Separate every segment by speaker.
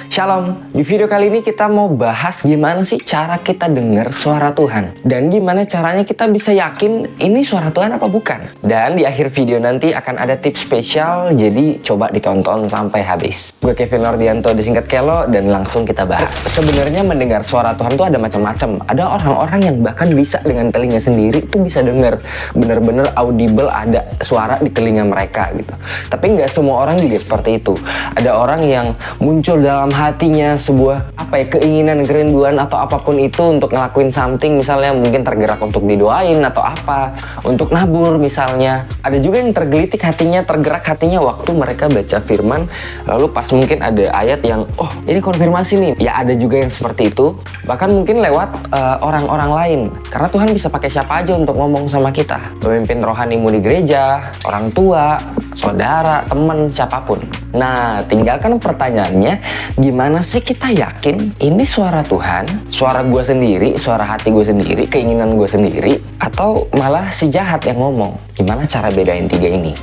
Speaker 1: Shalom, di video kali ini kita mau bahas gimana sih cara kita dengar suara Tuhan. Dan gimana caranya kita bisa yakin ini suara Tuhan apa bukan. Dan di akhir video nanti akan ada tips spesial, jadi coba ditonton sampai habis. Gue Kevin Nordianto, disingkat Kelo, dan langsung kita bahas. Sebenarnya mendengar suara Tuhan tuh ada macam-macam. Ada orang-orang yang bahkan bisa dengan telinga sendiri tuh bisa dengar. Bener-bener audible, ada suara di telinga mereka gitu. Tapi nggak semua orang juga seperti itu. Ada orang yang muncul dalam hatinya sebuah keinginan, kerinduan atau apapun itu untuk ngelakuin something, misalnya mungkin tergerak untuk didoain atau apa, untuk nabur misalnya. Ada juga yang tergelitik hatinya, tergerak hatinya waktu mereka baca firman, lalu pas mungkin ada ayat yang ini konfirmasi nih. Ya ada juga yang seperti itu, bahkan mungkin lewat orang-orang lain, karena Tuhan bisa pakai siapa aja untuk ngomong sama kita. Pemimpin rohanimu di gereja, orang tua, saudara, teman, siapapun. Nah, tinggalkan pertanyaannya, gimana sih kita yakin ini suara Tuhan, suara gue sendiri, suara hati gue sendiri, keinginan gue sendiri, atau malah si jahat yang ngomong? Gimana cara bedain tiga ini?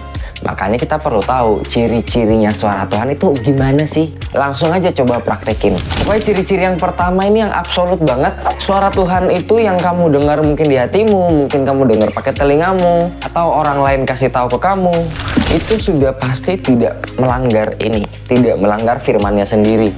Speaker 1: Makanya kita perlu tahu ciri-cirinya suara Tuhan itu gimana sih? Langsung aja coba praktekin. Pokoknya ciri-ciri yang pertama ini yang absolut banget. Suara Tuhan itu yang kamu dengar mungkin di hatimu, mungkin kamu dengar pakai telingamu, atau orang lain kasih tahu ke kamu, itu sudah pasti tidak melanggar ini, tidak melanggar firman-Nya sendiri.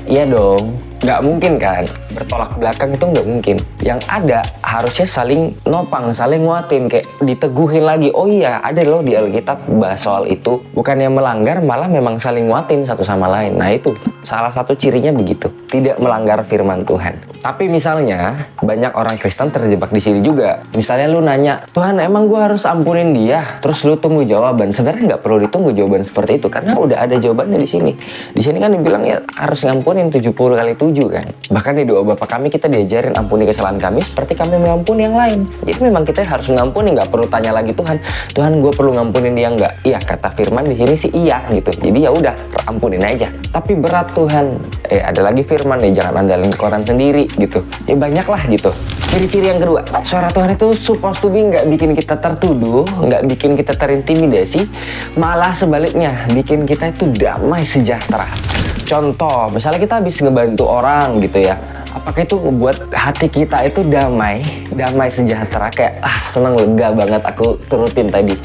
Speaker 1: Iya dong, nggak mungkin kan? Bertolak belakang itu nggak mungkin. Yang ada harusnya saling nopang, saling nguatin, kayak diteguhin lagi. Oh iya, ada loh di Alkitab bahas soal itu. Bukannya melanggar, malah memang saling nguatin satu sama lain. Nah itu, salah satu cirinya begitu. Tidak melanggar firman Tuhan. Tapi misalnya, banyak orang Kristen terjebak di sini juga. Misalnya lu nanya, Tuhan emang gue harus ampunin dia? Terus lu tunggu jawaban. Sebenarnya nggak perlu ditunggu jawaban seperti itu, karena udah ada jawabannya di sini. Di sini kan dibilang ya harus ngampunin 70 kali 7 kan. Bahkan di doa Bapa kami kita diajarin ampuni kesalahan kami seperti kami mengampuni yang lain. Jadi memang kita harus mengampuni, nggak perlu tanya lagi Tuhan gue perlu ngampunin dia nggak? Iya, kata firman di sini sih iya gitu. Jadi ya udah ampunin aja. Tapi berat Tuhan, ada lagi firman nih, jangan andalin kekuatan sendiri gitu. Ya banyak lah gitu. Ciri-ciri yang kedua, suara Tuhan itu supposed to be nggak bikin kita tertuduh, nggak bikin kita terintimidasi, malah sebaliknya bikin kita itu damai sejahtera. Contoh, misalnya kita habis ngebantu orang gitu ya, apakah itu membuat hati kita itu damai sejahtera, kayak seneng, lega banget aku turutin tadi,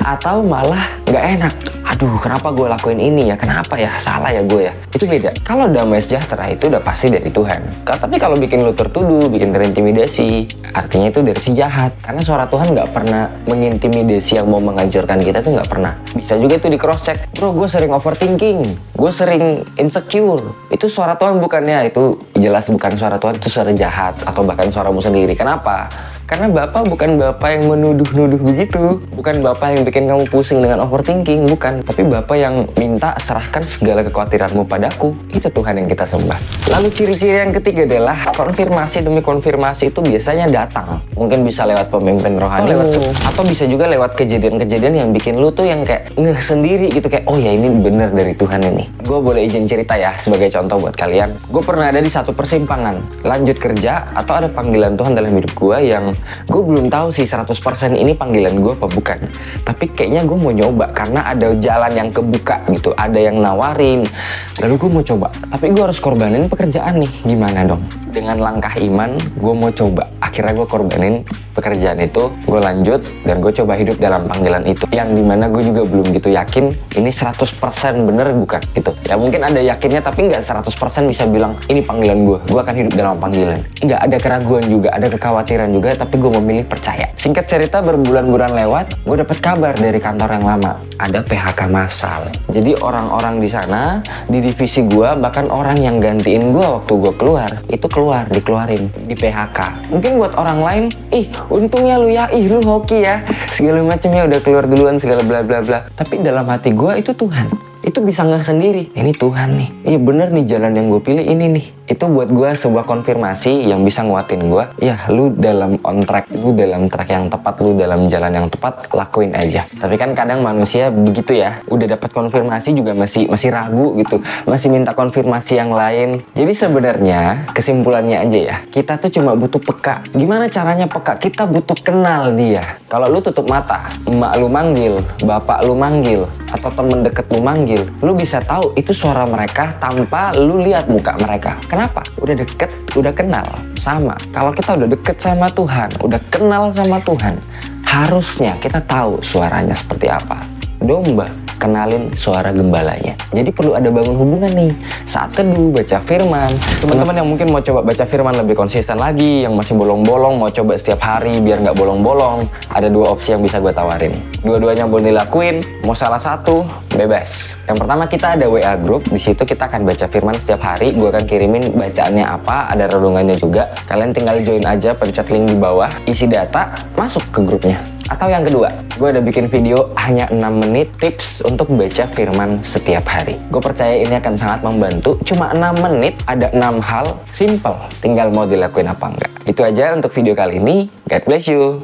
Speaker 1: atau malah nggak enak, aduh kenapa gue lakuin ini ya, kenapa ya, salah ya gue ya. Itu beda. Kalau damai sejahtera itu udah pasti dari Tuhan. Tapi kalau bikin lu tertuduh, bikin terintimidasi, artinya itu dari si jahat. Karena suara Tuhan nggak pernah mengintimidasi yang mau menghancurkan kita, tuh nggak pernah. Bisa juga itu di cross check, bro gue sering overthinking, gue sering insecure, itu suara Tuhan bukannya? Itu jelas bukan suara Tuhan, itu suara jahat atau bahkan suaramu sendiri. Kenapa? Karena Bapak bukan Bapak yang menuduh-nuduh begitu, bukan Bapak yang bikin kamu pusing dengan overthinking, bukan. Tapi Bapak yang minta serahkan segala kekhawatiranmu padaku. Itu Tuhan yang kita sembah. Lalu ciri-ciri yang ketiga adalah konfirmasi demi konfirmasi itu biasanya datang. Mungkin bisa lewat pemimpin rohani, atau bisa juga lewat kejadian-kejadian yang bikin lu tuh yang kayak ngeh sendiri gitu, kayak oh ya ini bener dari Tuhan ini. Gue boleh izin cerita ya sebagai contoh buat kalian. Gue pernah ada di satu persimpangan, lanjut kerja atau ada panggilan Tuhan dalam hidup gue yang gue belum tahu sih 100% ini panggilan gue apa bukan. Tapi kayaknya gue mau nyoba karena ada jalan yang kebuka gitu, ada yang nawarin. Lalu gue mau coba, tapi gue harus korbanin pekerjaan nih. Gimana dong? Dengan langkah iman, gue mau coba. Akhirnya gue korbanin pekerjaan itu, gue lanjut dan gue coba hidup dalam panggilan itu. Yang dimana gue juga belum gitu yakin ini 100% bener bukan gitu. Ya mungkin ada yakinnya tapi nggak 100% bisa bilang ini panggilan gue akan hidup dalam panggilan. Nggak, ada keraguan juga, ada kekhawatiran juga, tapi gue memilih percaya. Singkat cerita, berbulan-bulan lewat, gue dapat kabar dari kantor yang lama, ada PHK massal. Jadi orang-orang di sana, di divisi gue, bahkan orang yang gantiin gue waktu gue keluar, itu dikeluarin, di PHK. Mungkin buat orang lain, untungnya lu ya, lu hoki ya, segala macamnya udah keluar duluan, segala bla bla bla. Tapi dalam hati gue itu Tuhan. Itu bisa nggak sendiri, ini Tuhan nih, iya bener nih jalan yang gue pilih ini nih. itu buat gue sebuah konfirmasi yang bisa nguatin gue. Ya, lu dalam on track, lu dalam track yang tepat, lu dalam jalan yang tepat, lakuin aja. Tapi kan kadang manusia begitu ya, udah dapat konfirmasi juga masih ragu gitu, masih minta konfirmasi yang lain. Jadi sebenarnya kesimpulannya aja ya, kita tuh cuma butuh peka. Gimana caranya peka? Kita butuh kenal dia. Kalau lu tutup mata, emak lu manggil, bapak lu manggil, atau temen deket lu manggil, lu bisa tahu itu suara mereka tanpa lu lihat muka mereka. Kenapa? Udah deket, udah kenal. Sama, kalau kita udah deket sama Tuhan, udah kenal sama Tuhan, harusnya kita tahu suaranya seperti apa. Domba, kenalin suara gembalanya. Jadi perlu ada bangun hubungan nih saat teduh, baca firman. Teman-teman yang mungkin mau coba baca firman lebih konsisten lagi, yang masih bolong-bolong, mau coba setiap hari biar nggak bolong-bolong, ada dua opsi yang bisa gue tawarin. Dua-duanya boleh dilakuin, mau salah satu, bebas. Yang pertama, kita ada WA group, di situ kita akan baca firman setiap hari. Gue akan kirimin bacaannya apa, ada renungannya juga. Kalian tinggal join aja, pencet link di bawah, isi data, masuk ke grupnya. Atau yang kedua, gue ada bikin video hanya 6 menit tips untuk baca firman setiap hari. Gue percaya ini akan sangat membantu. Cuma 6 menit, ada 6 hal simple. Tinggal mau dilakuin apa enggak. Itu aja untuk video kali ini. God bless you.